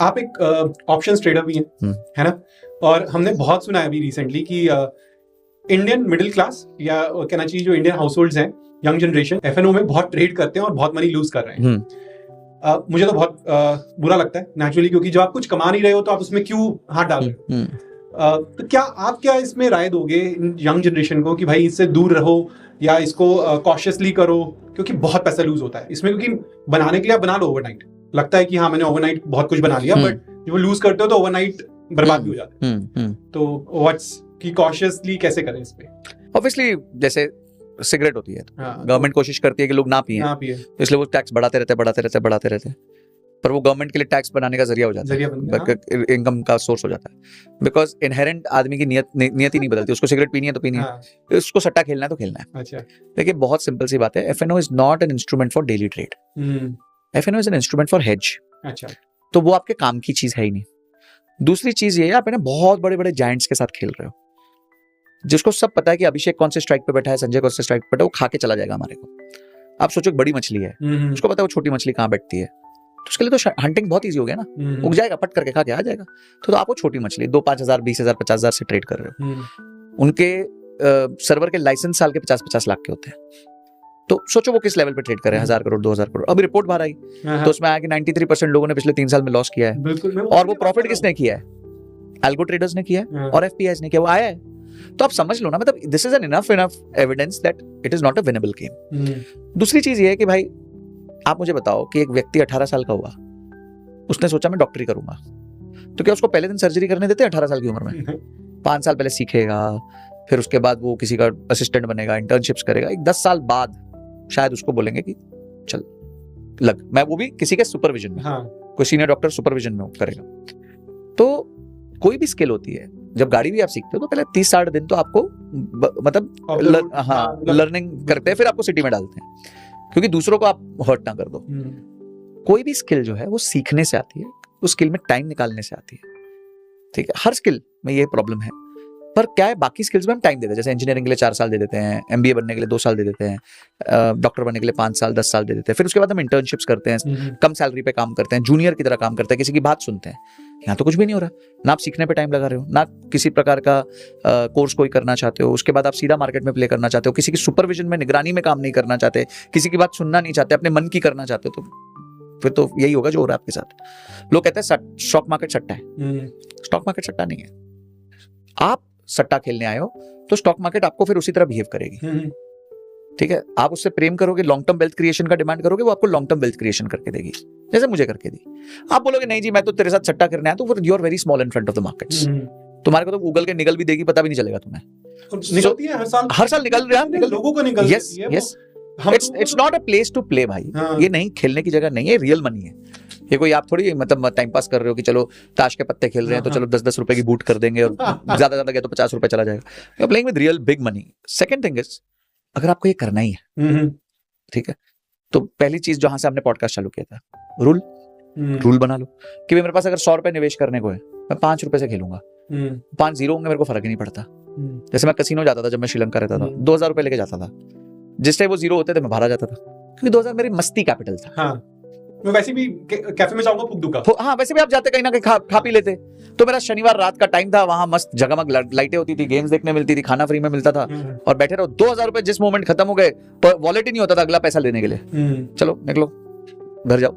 आप एक options trader भी हैं, है ना? और हमने बहुत सुना है अभी रिसेंटली कि इंडियन मिडिल क्लास या कहना चाहिए जो इंडियन हाउसहोल्ड्स हैं, यंग जनरेशन एफएनओ में बहुत ट्रेड करते हैं और बहुत मनी लूज कर रहे हैं। मुझे तो बहुत बुरा लगता है नेचुरली, क्योंकि जब आप कुछ कमा नहीं रहे हो तो आप उसमें क्यों हाथ डाल रहे हो? तो क्या इसमें राय दोगे यंग जनरेशन को कि भाई इससे दूर रहो या इसको कॉशियसली करो, क्योंकि बहुत पैसा लूज होता है इसमें, क्योंकि बनाने के लिए आप बना लो ओवरनाइट, लगता है कि हाँ मैंने ओवरनाइट बहुत कुछ बना लिया, बट जब वो लूज करते हो तो ओवरनाइट बर्बाद भी हो जाता है। तो व्हाट्स की कॉशियसली कैसे करें इस पे? ऑब्वियसली जैसे सिगरेट होती है, गवर्नमेंट कोशिश करती है कि लोग ना पिए, तो इसलिए वो टैक्स बढ़ाते रहते, पर वो गवर्नमेंट के लिए टैक्स बनाने का जरिया हो जाता है, इनकम का सोर्स हो जाता है। बिकॉज इनहेरेंट आदमी की नियत ही नहीं बदलती, उसको सिगरेट पीनी है तो पीनी है, उसको सट्टा खेलना है तो खेलना है। अच्छा, देखिए बहुत सिंपल सी बात है, F and O is not an instrument for daily trade, F and O is an instrument for hedge. अच्छा, तो वो आपके काम की चीज है ही नहीं। दूसरी चीज ये है, आप बहुत बड़े बड़े जायंट्स के साथ खेल रहे हो, जिसको सब पता है कि अभिषेक कौन से स्ट्राइक पे बैठा है, संजय कौन से स्ट्राइक पे बैठा है, वो खा के चला जाएगा हमारे को। आप सोचो एक बड़ी मछली है, उसको पता है वो छोटी मछली कहाँ बैठती है, तो उसके लिए तो हंटिंग बहुत इजी हो गया ना, उग जाएगा, पट करके खा के आ जाएगा। तो आप वो छोटी मछली 2-5,000 20,000 50,000 से ट्रेड कर रहे हो। उनके सर्वर के लाइसेंस साल के 50-50 लाख के होते हैं। तो सोचो वो किस लेवल पे ट्रेड कर रहे हैं, 1,000 करोड़ 2,000 करोड़। अभी रिपोर्ट बाहर आई तो उसमें आया कि 93% लोगों ने पिछले 3 साल में लॉस किया है, और वो प्रॉफिट किसने किया है? एल्गो ट्रेडर्स ने किया है और एफपीआईज ने किया, वो आया है। तो आप समझ लो ना, मतलब this is an enough evidence that it is not a winnable game. दूसरी चीज ये है कि भाई आप मुझे बताओ कि एक व्यक्ति 18 साल का हुआ, उसने सोचा मैं डॉक्टरी करूंगा, तो क्या उसको पहले दिन सर्जरी करने देते हैं 18 साल की उम्र में? 5 साल पहले सीखेगा, फिर उसके बाद वो किसी का असिस्टेंट बनेगा, इंटर्नशिप्स करेगा, एक 10 साल बाद शायद उसको बोलेंगे कि चल लग, मैं वो भी किसी के सुपरविजन में, कोई सीनियर डॉक्टर सुपरविजन में करेगा। तो कोई भी स्किल होती है, जब गाड़ी भी आप सीखते हो तो पहले 30-60 दिन तो आपको मतलब लर्निंग करते हैं, फिर आपको सिटी में डालते हैं, क्योंकि दूसरों को आप हर्ट ना कर दो। कोई भी स्किल जो है वो सीखने से आती है, उस स्किल में टाइम निकालने से आती है, ठीक है? हर स्किल में ये प्रॉब्लम है। पर क्या है, बाकी स्किल्स में हम टाइम देते हैं, जैसे इंजीनियरिंग के लिए 4 साल दे देते हैं, एमबीए बनने के लिए 2 साल दे देते हैं, डॉक्टर बनने के लिए 5 साल 10 साल दे देते हैं, फिर उसके बाद हम इंटर्नशिप्स करते हैं, कम सैलरी पे काम करते हैं, जूनियर की तरह काम करते हैं, किसी की बात सुनते हैं। यहाँ तो कुछ भी नहीं हो रहा, ना आप सीखने पे टाइम लगा रहे हो, ना किसी प्रकार का कोर्स कोई करना चाहते हो, उसके बाद आप सीधा मार्केट में प्ले करना चाहते हो, किसी की सुपरविजन में निगरानी में काम नहीं करना चाहते, किसी की बात सुनना नहीं चाहते, अपने मन की करना चाहते हो, तो फिर तो यही होगा जो हो रहा है आपके साथ। लोग कहते हैं स्टॉक मार्केट सट्टा है, स्टॉक मार्केट सट्टा नहीं है। आप सट्टा खेलने आए हो तो स्टॉक मार्केट आपको फिर उसी तरह बिहेव करेगी, ठीक है? आप उससे प्रेम करोगे, लॉन्ग टर्म वेल्थ क्रिएशन का डिमांड करोगे, वो आपको लॉन्ग टर्म वेल्थ क्रिएशन करके देगी, जैसे मुझे करके दी। आप बोलोगे नहीं जी मैं तो तेरे साथ सट्टा करने आया, तो you are very small in front of the markets. तुम्हारे को तो गूगल के निकल भी देगी, पता भी नहीं चलेगा तुम्हें। निकलती है हर साल निकल रहा है, लोगों को निकल yes yes. It's not a place to play भाई, ये नहीं खेलने की जगह नहीं है, रियल मनी है ये। कोई आप थोड़ी मतलब टाइम पास कर रहे हो कि चलो ताश के पत्ते खेल रहे हैं तो चलो 10-10 रुपए की बूट कर देंगे और ज्यादा गया तो 50 रुपए चला जाएगा। You are playing with real big money. Second thing is, अगर आपको ये करना ही है, ठीक है, तो पहली चीज जहां से हमने पॉडकास्ट चालू किया था, रूल बना लो कि मेरे पास अगर 100 रुपए निवेश करने को है, मैं 5 रुपए से खेलूंगा, 5 जीरो होंगे, मेरे को फर्क ही नहीं पड़ता। जैसे मैं कसिनो जाता था, जब मैं श्रीलंका रहता था, 2,000 रुपए लेके जाता था, जिस टाइम वो जीरो होते थे मैं बाहर आ जाता था, क्योंकि 2,000 मेरी मस्ती कैपिटल था। मैं वैसे भी कैफे में जाऊंगा, फूक दूंगा। हाँ, वैसे भी आप जाते कहीं ना कहीं खा पी लेते। तो मेरा शनिवार रात का टाइम था, वहां मस्त जगमग लाइटें होती थी, गेम्स देखने मिलती थी, खाना फ्री में मिलता था, और बैठे रहो। 2,000 रुपए जिस मोमेंट खत्म हो गए, वॉलेट ही नहीं होता था अगला पैसा लेने के लिए। चलो निकलो, घर जाओ,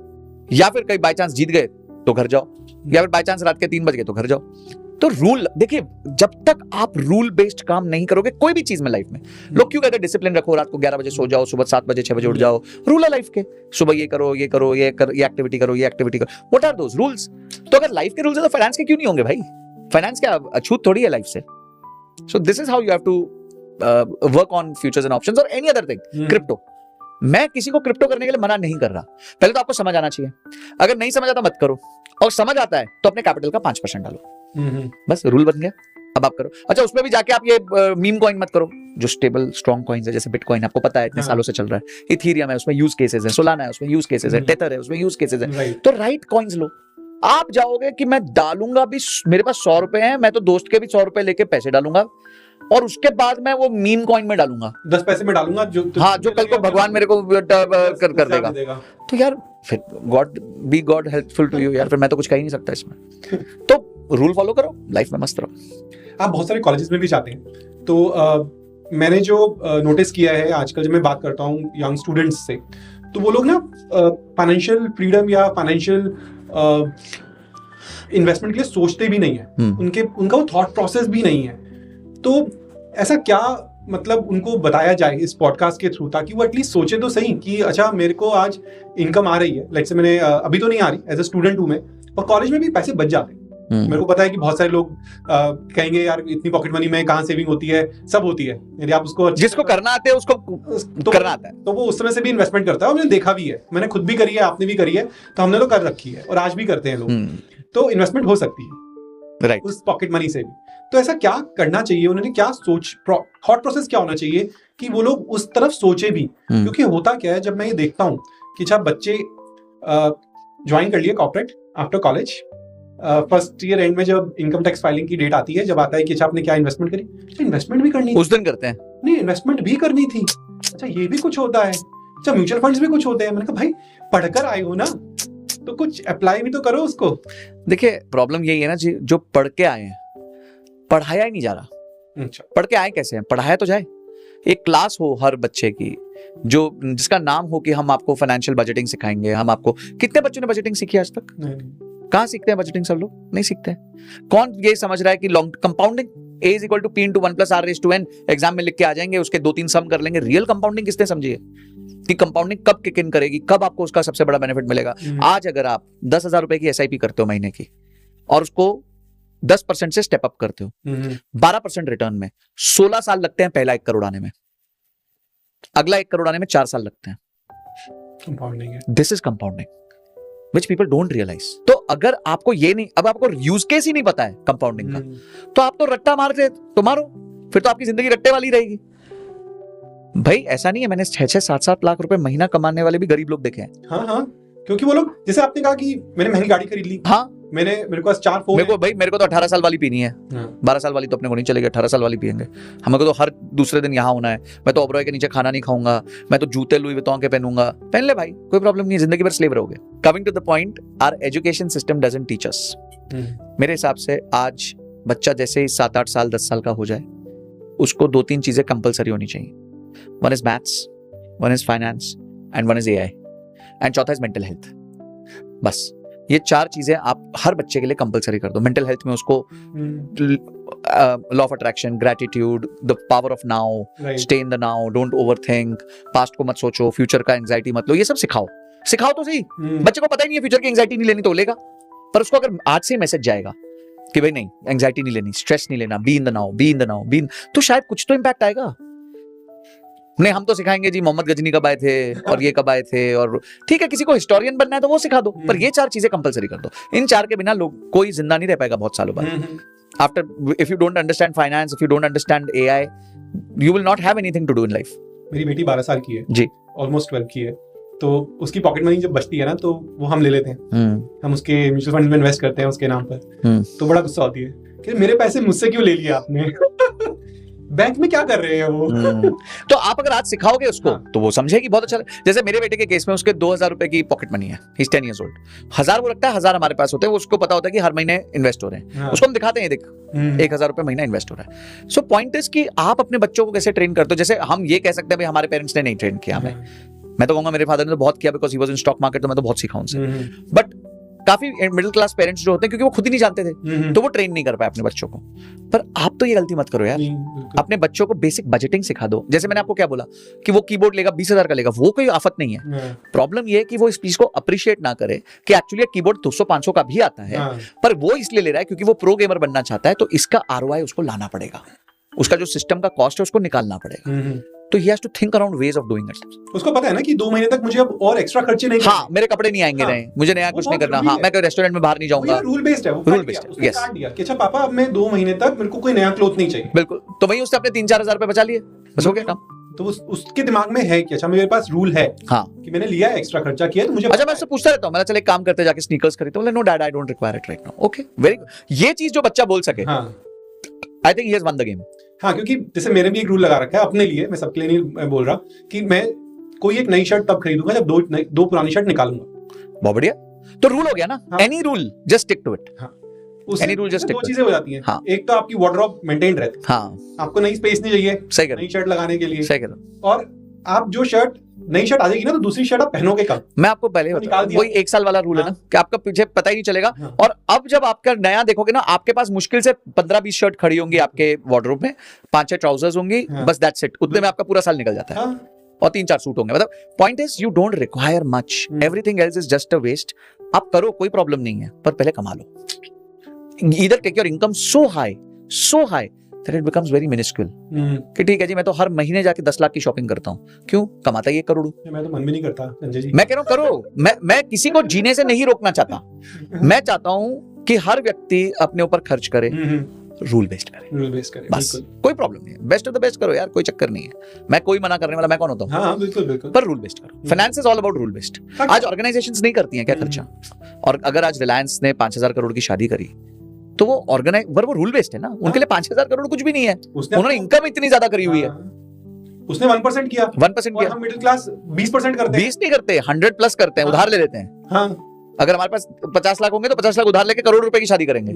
या फिर कहीं बाई चांस जीत गए तो घर जाओ, या फिर बाई चांस रात के 3 बज गए तो घर जाओ। तो रूल देखिए, जब तक आप रूल बेस्ड काम नहीं करोगे कोई भी चीज में लाइफ में, लोग क्यों कहते हैं डिसिप्लिन रखो, रात को 11 बजे सो जाओ, सुबह 7 बजे 6 बजे उठ जाओ, रूल है लाइफ के, सुबह ये करो ये करो ये एक्टिविटी करो ये एक्टिविटी करो, व्हाट आर दोस रूल्स? तो अगर लाइफ के रूल्स है तो फाइनेंस के क्यों नहीं होंगे भाई? फाइनेंस क्या अछूत थोड़ी है लाइफ से? So this is how you have to work on futures and options और एनी अदर थिंग। क्रिप्टो, मैं किसी को क्रिप्टो करने के लिए मना नहीं कर रहा, पहले तो आपको समझ आना चाहिए। अगर नहीं समझ आता मत करो, और समझ आता है तो अपने कैपिटल का 5% डालो, बस रूल बन गया। अब आप करो। अच्छा, उसमें भी जाके आप ये मीम कॉइन मत करो, जो स्टेबल स्ट्रॉन्ग कॉइन्स है, जैसे बिटकॉइन आपको पता है इतने सालों से चल रहा है, इथेरियम है उसमें यूज केसेस है, सोलाना है उसमें यूज केसेस है, टेथर है उसमें यूज केसेस है। तो राइट कॉइन्स लो। आप जाओगे कि मैं डालूंगा भी, मेरे पास 100 रुपए हैं, मैं तो दोस्त के भी 100 रुपए लेके पैसे डालूंगा, और उसके बाद मैं वो मीम कॉइन में डालूंगा, 10 पैसे में डालूंगा, जो हाँ, जो कल को भगवान मेरे को कर देगा। तो यार फिर गॉड हेल्पफुल टू यू यार, फिर मैं तो कुछ कह ही नहीं सकता इसमें। तो रूल फॉलो करो, लाइफ में मस्त रहो। आप बहुत सारे कॉलेजेस में भी जाते हैं, तो मैंने जो नोटिस किया है आजकल जब मैं बात करता हूँ यंग स्टूडेंट्स से, तो वो लोग ना फाइनेंशियल फ्रीडम या फाइनेंशियल इन्वेस्टमेंट के लिए सोचते भी नहीं है, उनका वो थॉट प्रोसेस भी नहीं है। तो ऐसा क्या मतलब उनको बताया जाए इस पॉडकास्ट के थ्रू, ताकि वो एटलीस्ट सोचे तो सही कि अच्छा मेरे को आज इनकम आ रही है, लाइक से मैंने अभी तो नहीं आ रही, एज ए स्टूडेंट हूं मैं, और कॉलेज में भी पैसे बच जाते हैं। मेरे को पता है कि बहुत सारे लोग कहेंगे यार इतनी पॉकेट मनी में कहाँ सेविंग होती है, सब होती है, यदि आप उसको जिसको करना आते है उसको तो करना आता है, तो वो उस तरह से भी इन्वेस्टमेंट करता है। और मैंने देखा भी है, मैंने खुद भी करी है, आपने भी करी है, तो हमने तो कर रखी है और आज भी करते हैं लोग। तो इन्वेस्टमेंट हो सकती है राइट उस पॉकेट मनी से भी। तो ऐसा क्या करना चाहिए, उन्होंने क्या थॉट प्रोसेस क्या होना चाहिए कि वो लोग उस तरफ सोचे भी? क्योंकि होता क्या है, जब मैं ये देखता हूँ कि जब बच्चे ज्वाइन कर लिए corporate after college, first year and में जब इनकम टैक्स फाइलिंग की डेट आती है, जब आता है कि अच्छा आपने क्या इन्वेस्टमेंट करी, तो इन्वेस्टमेंट भी करनी उस दिन करते हैं, नहीं इन्वेस्टमेंट भी करनी थी, अच्छा ये भी कुछ होता है, अच्छा म्यूचुअल फंड्स भी कुछ होते हैं। मैंने कहा भाई पढ़कर आए हो ना, तो कुछ अप्लाई भी तो करो उसको। देखिए प्रॉब्लम यही है ना जी, जो पढ़ के आए हैं पढ़ाया ही नहीं जा रहा। अच्छा पढ़ के आए कैसे हैं, पढ़ाया तो जाए। एक क्लास हो हर बच्चे की, जो जिसका नाम हो कि हम आपको फाइनेंशियल बजटिंग सिखाएंगे, हम आपको। कितने बच्चों ने बजटिंग सीखी आज तक? कहाँ सीखते हैं बजटिंग? सब लोग नहीं सीखते हैं। कौन ये समझ रहा है कि long compounding A = P × 1 + R⁻n exam में लिख के आ जाएंगे, उसके 2-3 सम कर लेंगे। रियल कंपाउंडिंग किसने समझी है कि कंपाउंडिंग कब किक इन करेगी, कब आपको उसका सबसे बड़ा बेनिफिट मिलेगा। आज अगर आप 10,000 रुपए की SIP करते हो महीने की, और उसको 10% से स्टेप अप करते हो, 12% रिटर्न में 16 साल लगते हैं पहला 1 करोड़ आने में, अगला 1 करोड़ आने में 4 साल लगते हैं। कंपाउंडिंग है, this is compounding which people don't realize। तो अगर आपको ये नहीं, अब आपको यूज केस ही नहीं पता है कंपाउंडिंग का, तो आप तो रट्टा मार रहे, तो मारो, फिर तो आपकी जिंदगी रट्टे वाली रहेगी। भाई ऐसा नहीं है, मैंने 6-6, 7-7 लाख रुपए महीना कमाने वाले भी गरीब लोग देखे हैं। हाँ हाँ, क्योंकि वो लोग, जैसे आपने कहा कि मैंने महंगी गाड़ी खरीद ली, हाँ मेरे पास 4 फोन, मेरे को तो 18 साल वाली पीनी है, 12 साल वाली तो अपने को नहीं चलेगी, 18 साल वाली पियेंगे। हमको तो हर दूसरे दिन यहाँ होना है। मैं तो ओबरॉय के नीचे खाना नहीं खाऊंगा, मैं तो जूते लुई विटॉन के पहनूंगा। पहन ले भाई, कोई प्रॉब्लम नहीं है, जिंदगी भर स्लेव रहोगे। Coming to the point, our education system doesn't teach us. मेरे हिसाब से आज बच्चा जैसे ही 7-8 साल 10 साल का हो जाए, उसको 2-3 चीजें कंपलसरी होनी चाहिए। One is maths, one is finance and one is AI, and चौथा इज मेंटल हेल्थ। बस ये 4 चीजें आप हर बच्चे के लिए कंपलसरी कर दो। मेंटल हेल्थ में उसको law of attraction, gratitude, the power of now, stay in the now, don't overthink, past को मत सोचो, फ्यूचर का एंजाइटी मत लो। ये सब सिखाओ तो सही। बच्चे को पता ही नहीं है फ्यूचर की एंजाइटी नहीं लेनी तो लेगा, पर उसको अगर आज से मैसेज जाएगा कि भाई नहीं एंजाइटी नहीं लेनी, स्ट्रेस नहीं लेना, बी इन द नाउ, तो शायद कुछ तो इंपैक्ट आएगा। नहीं हम तो सिखाएंगे जी मोहम्मद गजनी कब आए थे और ये कब आए थे, और ठीक है किसी को हिस्टोरियन बनना है तो वो सिखा दो, पर ये 4 चीजें कंपलसरी कर दो। इन 4 के बिना लोग कोई जिंदा नहीं रह पाएगा बहुत सालों बाद। After, if you don't understand finance, if you don't understand AI, you will not have anything to do in life। मेरी बेटी 12 साल की है जी, ऑलमोस्ट 12 की है, तो उसकी पॉकेट मनी जब बचती है ना, तो वो हम ले लेते हैं, हम उसके म्यूचुअल फंड में इन्वेस्ट करते हैं उसके नाम पर। तो बड़ा गुस्सा होती है कि मेरे पैसे मुझसे क्यों ले लिए आपने बैंक में क्या कर रहे हैं वो। तो आप अगर आज सिखाओगे उसको, तो वो समझेगी बहुत अच्छा। जैसे मेरे बेटे के केस में उसके 2,000 रुपए की पॉकेट मनी है, ही इज 10 years old, 1000 वो रखता है, 1000 हमारे पास होते हैं, उसको पता होता है कि हर महीने इन्वेस्ट हो रहे हैं। उसको हम दिखाते हैं, देख 1000 रुपए महीना इन्वेस्ट हो रहा है। सो पॉइंट इज कि आप अपने बच्चों को कैसे ट्रेन करते हो। जैसे हम ये कह सकते हैं भाई हमारे पेरेंट्स ने नहीं ट्रेन किया हमें, मैं तो कहूंगा मेरे फादर ने तो बहुत किया, because he was in stock market, तो मैं तो बहुत सीखा उनसे। बट काफी मिडिल क्लास पेरेंट्स जो होते हैं, क्योंकि वो खुद ही नहीं जानते थे, तो वो ट्रेन नहीं कर पाए अपने बच्चों को। पर आप तो ये गलती मत करो यार, अपने बच्चों को बेसिक बजटिंग सिखा दो। जैसे मैंने आपको क्या बोला कि वो कीबोर्ड लेगा 20,000 का लेगा, वो कोई आफत नहीं है। प्रॉब्लम ये है कि वो इस चीज को अप्रिशिएट ना करे कि एक्चुअली कीबोर्ड 200-500 का भी आता है, पर वो इसलिए ले रहा है क्योंकि वो प्रो गेमर बनना चाहता है। तो इसका ROI उसको लाना पड़ेगा, उसका जो सिस्टम का कॉस्ट है उसको निकालना पड़ेगा। तो he has to think around ways of doing it। उसको पता है ना कि 2 महीने तक मुझे अब और एक्स्ट्रा खर्चे नहीं, हाँ मेरे कपड़े नहीं आएंगे, नहीं मुझे नया कुछ नहीं करना, हाँ मैं कोई रेस्टोरेंट में बाहर नहीं जाऊंगा। रूल बेस्ड है, वो रूल बेस्ड है, यस। कि अच्छा पापा अब मैं 2 महीने तक मेरे को कोई नया क्लोथ नहीं चाहिए। बिल्कुल, तो वही उसने अपने 3-4 हजार रुपए बचा लिए, बस हो गया काम। तो उसके दिमाग में है कि अच्छा मेरे पास रूल है, हाँ कि मैंने लिया एक्स्ट्रा खर्चा किया, तो मुझे अच्छा मैं उससे पूछता रहता हूँ, मैं चल एक काम करते जाके स्नीकर्स खरीदते हैं, no dad I don't require it right now. Okay very good. ये चीज जो बच्चा बोल सके, I think he has won the game. हाँ, क्योंकि जैसे मैंने भी एक रूल लगा रखा है अपने लिए, मैं सबके लिए नहीं बोल रहा, कि मैं कोई एक नई शर्ट तब खरीदूंगा जब 2 पुरानी शर्ट निकालूंगा। बहुत बढ़िया, तो रूल हो गया ना, any rule just stick to it. उससे दो चीजें हो जाती हैं। हाँ। एक तो आपकी वार्डरोब मेंटेन रहती है। हाँ। आपको नई स्पेस नहीं चाहिए, सही कह, नई शर्ट लगाने के लिए। सही कह रहे हो। और आप जो नई शर्ट आ जाएगी ना, तो दूसरी शर्ट आप पहनोगे कब? मैं आपको पहले बता, वही 1 साल वाला रूल है ना, कि आपका पीछे पता ही नहीं चलेगा। और अब जब आपका नया देखोगे ना, आपके पास मुश्किल से 15-20 शर्ट खड़ी होंगी आपके वार्डरोब में, 5-6 ट्राउजर्स होंगी, बस दैट्स इट। उतने में आपका पूरा साल निकल जाता है। और 3-4 सूट होंगे। मतलब point is you don't require much, everything else is just a waste. आप करो, कोई प्रॉब्लम नहीं है, पर पहले कमा लो। Either take your income so high that it becomes very minuscule। कि ठीक है जी, मैं तो हर महीने जाके 10 लाख की शॉपिंग करता हूँ, क्यों? कमाता ही 1 करोड़। मैं तो मन भी नहीं करता संजय जी। मैं कह रहा हूँ करो, मैं किसी को जीने से नहीं रोकना चाहता। मैं चाहता हूँ कि हर व्यक्ति अपने ऊपर खर्च करे, रूल बेस्ड करे, बस। कोई प्रॉब्लम नहीं है, बेस्ट ऑफ द बेस्ट करो यार, कोई चक्कर नहीं है। मैं कोई मना करने वाला, मैं कौन होता हूँ? हाँ, बिल्कुल। पर रूल बेस्ड करो। Finance is all about rule based. आज ऑर्गेनाइजेशंस नहीं करती हैं क्या खर्चा? और अगर आज रिलायंस ने 5,000 करोड़ की शादी करी, तो वो वो रूल बेस्ड है ना, उनके लिए 5,000 करोड़ कुछ भी नहीं है। उन्होंने इनकम इतनी ज्यादा करी हुई है। उसने 1% किया, 1% किया। हम मिडिल क्लास 20% करते हैं। 20 नहीं करते, 100+ करते हैं, उधार ले लेते हैं। हाँ। अगर हमारे पास 50 लाख होंगे तो 50 लाख उधार लेके करोड़ रुपए की शादी करेंगे,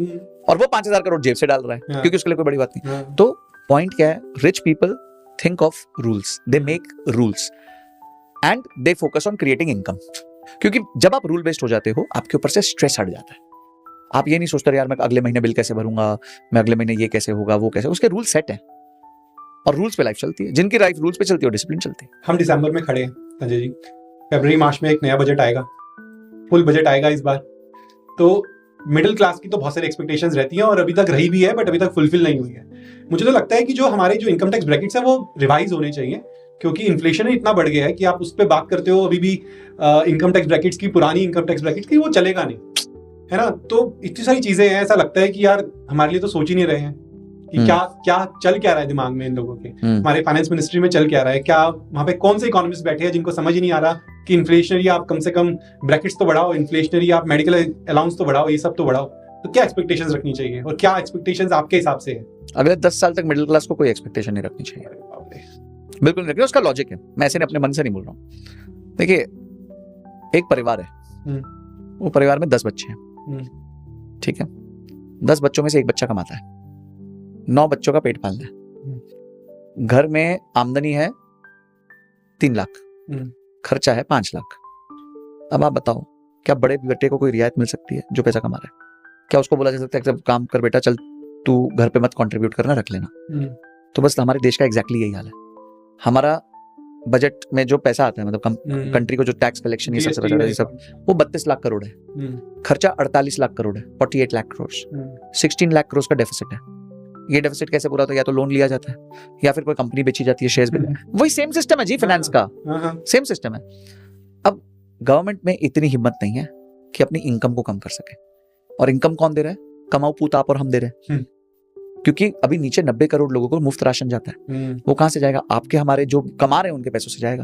और वो 5,000 करोड़ जेब से डाल रहा है, क्योंकि उसके लिए कोई बड़ी बात नहीं। तो पॉइंट क्या है, rich people think of rules, they make rules and they focus on creating income. क्योंकि जब आप रूल बेस्ड हो जाते हो, आपके ऊपर से स्ट्रेस हट जाता है। आप ये नहीं सोचते यार मैं अगले महीने बिल कैसे भरूंगा, मैं अगले महीने ये कैसे होगा, वो कैसे। उसके रूल सेट है, और रूल्स पे लाइफ चलती है। जिनकी लाइफ रूल्स पे चलती है, डिसिप्लिन चलती है। हम दिसंबर में खड़े हैं संजय जी, फरवरी मार्च में एक नया बजट आएगा, फुल बजट आएगा इस बार। तो मिडिल क्लास की तो बहुत सारी एक्सपेक्टेशंस रहती हैं, और अभी तक रही भी है, बट अभी तक फुलफिल नहीं हुई है। मुझे तो लगता है कि जो हमारे जो इनकम टैक्स ब्रैकेट्स है वो रिवाइज होने चाहिए, क्योंकि इन्फ्लेशन इतना बढ़ गया है कि आप उस पर बात करते हो अभी भी इनकम टैक्स ब्रैकेट्स की, पुरानी इनकम टैक्स ब्रैकेट्स की, वो चलेगा नहीं, है ना। तो इतनी सारी चीजें हैं, ऐसा लगता है कि यार हमारे लिए तो सोच ही नहीं रहे हैं कि क्या चल क्या रहा है दिमाग में इन लोगों के। हमारे फाइनेंस मिनिस्ट्री में चल क्या रहा है, क्या वहां पे कौन से इकोनॉमिस्ट बैठे हैं जिनको समझ ही नहीं आ रहा कि इन्फ्लेशनरी आप कम से कम ब्रैकेट्स तो बढ़ाओ, इन्फ्लेशनरी आप मेडिकल अलाउंस तो बढ़ाओ, ये सब तो बढ़ाओ। तो क्या एक्सपेक्टेशंस रखनी चाहिए, और क्या एक्सपेक्टेशंस आपके हिसाब से है? अगले 10 साल तक मिडिल क्लास को कोई एक्सपेक्टेशन नहीं रखनी चाहिए, बिल्कुल नहीं रखनी। उसका लॉजिक है, मैं ऐसे अपने मन से नहीं बोल रहा हूँ। देखिए, एक परिवार है, वो परिवार में 10 बच्चे हैं, ठीक है। 10 बच्चों में से एक बच्चा कमाता है, 9 बच्चों का पेट पालना है। घर में आमदनी है 3 लाख, खर्चा है 5 लाख। अब आप बताओ, क्या बड़े बेटे को कोई रियायत मिल सकती है जो पैसा कमा रहा है? क्या उसको बोला जा सकता है कि काम कर बेटा, चल तू घर पे मत कंट्रीब्यूट करना, रख लेना? तो बस हमारे देश का एग्जैक्टली यही हाल है। हमारा बजट में जो पैसा आता है, मतलब कंट्री को जो टैक्स कलेक्शन ये सब, वो 32 लाख करोड़ है। खर्चा 48 लाख करोड़ है, 48 लाख करोड़, 16 लाख करोड़ का डेफिसिट है। ये डेफिसिट कैसे पूरा होता है? या तो लोन लिया जाता है, या फिर कोई कंपनी बेची जाती है, शेयर्स में। वही सेम सिस्टम है जी, फाइनेंस का सेम सिस्टम है। अब गवर्नमेंट में इतनी हिम्मत नहीं है कि अपनी इनकम को कम कर सके। और इनकम कौन दे रहा है? कमाऊ पूत आप और हम दे रहे हैं, क्योंकि अभी नीचे 90 करोड़ लोगों को मुफ्त राशन जाता है। वो कहां से जाएगा? आपके हमारे जो कमा रहे हैं उनके पैसों से जाएगा।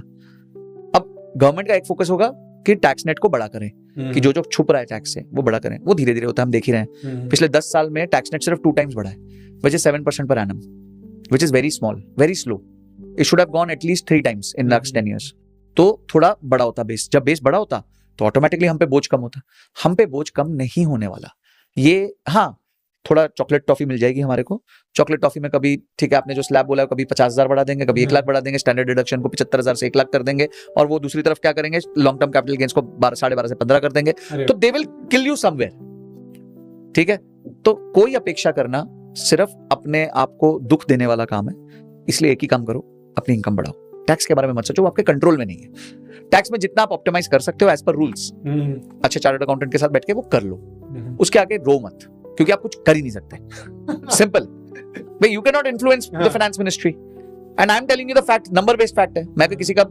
अब गवर्नमेंट का एक फोकस होगा कि टैक्स नेट को बड़ा करें, कि जो छुप रहा है टैक्स से वो बड़ा करें। वो धीरे धीरे होता है, हम देख ही रहे हैं। पिछले 10 साल में टैक्स नेट सिर्फ 2 टाइम्स बढ़ा है, which is 7% per annum, which is very small, very slow. It should have gone at least 3 times in next 10 years। तो थोड़ा बड़ा होता बेस, जब बेस बड़ा होता तो ऑटोमेटिकली हम पे बोझ कम होता। हम पे बोझ कम नहीं होने वाला। ये हाँ, थोड़ा चॉकलेट टॉफी मिल जाएगी हमारे को। चॉकलेट टॉफी में कभी ठीक है, आपने जो स्लैब बोला है, कभी 50,000 बढ़ा देंगे, कभी 1 लाख बढ़ा देंगे, स्टैंडर्ड डिडक्शन को 75,000 से 1 लाख कर देंगे, और वो दूसरी तरफ क्या करेंगे, लॉन्ग टर्म कैपिटल गेन्स को 12.5 से 15 कर देंगे। तो they will kill you somewhere, ठीक है। तो कोई अपेक्षा करना सिर्फ अपने आप को दुख देने वाला काम है। इसलिए एक ही काम करो, अपनी इनकम बढ़ाओ। टैक्स के बारे में मत सोचो, वो आपके कंट्रोल में नहीं है। टैक्स में जितना आप ऑप्टिमाइज कर सकते हो एज पर रूल्स, अच्छे चार्टर्ड अकाउंटेंट के साथ बैठ के वो कर लो। उसके आगे रो मत, क्योंकि आप कुछ कर ही नहीं सकते। सिंपल भाई, you can not influence the finance ministry, and I am telling you the fact, number based fact है। मैं किसी का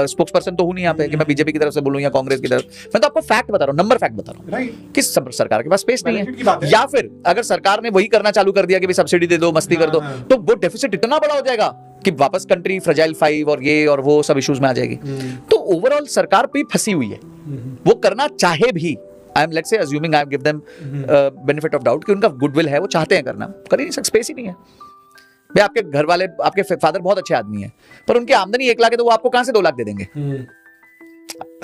स्पोक्स पर्सन तो हूं नहीं यहाँ पे कि मैं बीजेपी की तरफ से बोलूं या कांग्रेस की तरफ। मैं तो आपको फैक्ट बता रहा हूँ, नंबर फैक्ट बता रहा हूँ कि सरकार के पास स्पेस नहीं है। या फिर अगर सरकार ने वही करना चालू कर दिया कि सब्सिडी दे दो, मस्ती कर दो, तो वो डेफिसिट इतना बड़ा हो जाएगा कि वापस कंट्री फ्रजाइल 5 और ये और वो सब इश्यूज में आ जाएगी। तो ओवरऑल सरकार पे फंसी हुई है, वो करना चाहे भी। I am let's say assuming, I give them benefit of doubt कि उनका गुडविल है, वो चाहते हैं करना, कर ही नहीं सकते, स्पेस ही नहीं है। भाई आपके घर वाले, आपके फादर बहुत अच्छे आदमी हैं, पर उनकी आमदनी 1 लाख है, तो वो आपको कहां से 2 लाख दे देंगे?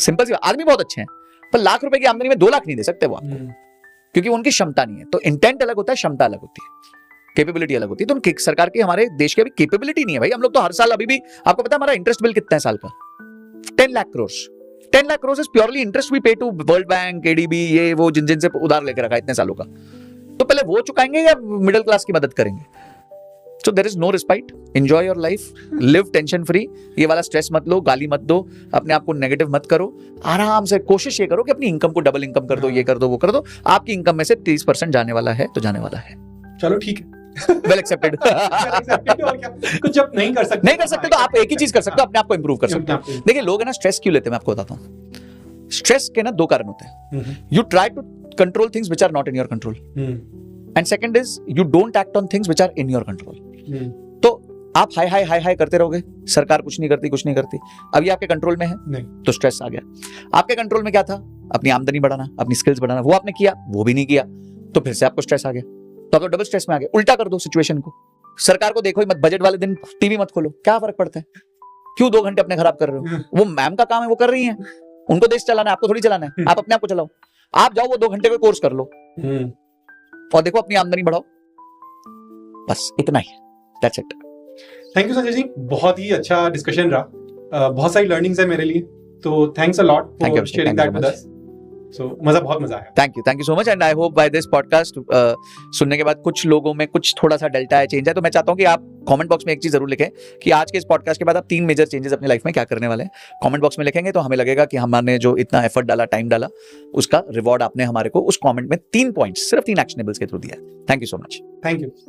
सिंपल सी, आदमी बहुत अच्छे हैं, पर लाख रुपए की आमदनी में 2 लाख नहीं दे सकते वो आपको, क्योंकि उनकी क्षमता नहीं है। तो इंटेंट अलग होता है, क्षमता अलग होती है, कैपेबिलिटी अलग होती है। तो सरकार की, हमारे देश की अभी कैपेबिलिटी नहीं है भाई। हम लोग तो हर साल अभी भी, आपको पता है हमारा इंटरेस्ट बिल कितना है साल का? 10 lakh crore. 10 lakh crore is purely interest we pay to World Bank, ADB, ये वो जिन से उधार लेकर रखा है इतने सालों का। तो पहले वो चुकाएंगे या मिडिल क्लास की मदद करेंगे? So there is no respite. Enjoy your life. Live tension free. ये वाला स्ट्रेस मत लो, गाली मत दो, अपने आप को नेगेटिव मत करो। आराम से कोशिश ये करो कि अपनी इनकम को डबल इनकम कर दो, ये कर दो, वो कर दो। आपकी इनकम में से 30% जाने वाला है तो जाने वाला है। चलो ठीक है। Well accepted. कुछ जब नहीं कर सकते तो आप एक ही चीज कर सकते हो, अपने आप को इंप्रूव कर सकते हो। देखिए लोग है ना स्ट्रेस क्यों लेते हैं, मैं आपको बताता हूँ। स्ट्रेस के ना 2 कारण होते हैं। You try to control things which are not in your control, and second is you don't act on things which are in your control. तो आप हाय हाय हाय हाय करते रहोगे, सरकार कुछ नहीं करती। अब ये आपके कंट्रोल में है नहीं, तो स्ट्रेस आ गया। आपके कंट्रोल में क्या था? अपनी आमदनी बढ़ाना, अपनी स्किल्स बढ़ाना, वो आपने किया, वो भी नहीं किया, तो फिर से आपको स्ट्रेस आ गया। तो आप तो डबल स्ट्रेस में आ गए। उल्टा कर दो सिचुएशन को, सरकार को देखो ही मत, बजट वाले दिन टीवी मत खोलो, क्या फर्क पड़ता है? क्यों 2 घंटे अपने खराब कर रहे हो? वो मैम का काम है, वो कर रही है, उनको देश चलाना है, आपको थोड़ी चलाना है। आप अपने आप को चलाओ, आप जाओ वो 2 घंटे का कोर्स कर लो और देखो अपनी आमदनी बढ़ाओ, बस इतना ही। That's it. Thank you Sanjay ji, बहुत ही अच्छा डिस्कशन रहा। बहुत सारी लर्निंग्स है मेरे लिए, तो thanks a lot for sharing that with us. So बहुत मजा आया। Thank you so much, and I hope by this podcast सुनने के बाद कुछ लोगों में कुछ थोड़ा सा डेल्टा है, चेंज है। तो मैं चाहता हूं कि आप कमेंट बॉक्स में एक चीज जरूर लिखें कि आज के इस पॉडकास्ट के बाद आप 3 मेजर चेंजेस अपनी लाइफ में क्या करने वाले हैं। कमेंट बॉक्स में लिखेंगे तो हमें लगेगा कि हमने जो इतना एफर्ट डाला, टाइम डाला, उसका रिवॉर्ड आपने हमारे को उस कमेंट में 3 पॉइंट्स, सिर्फ 3 एक्शनेबल्स के थ्रू दिया है। Thank you so much. Thank you.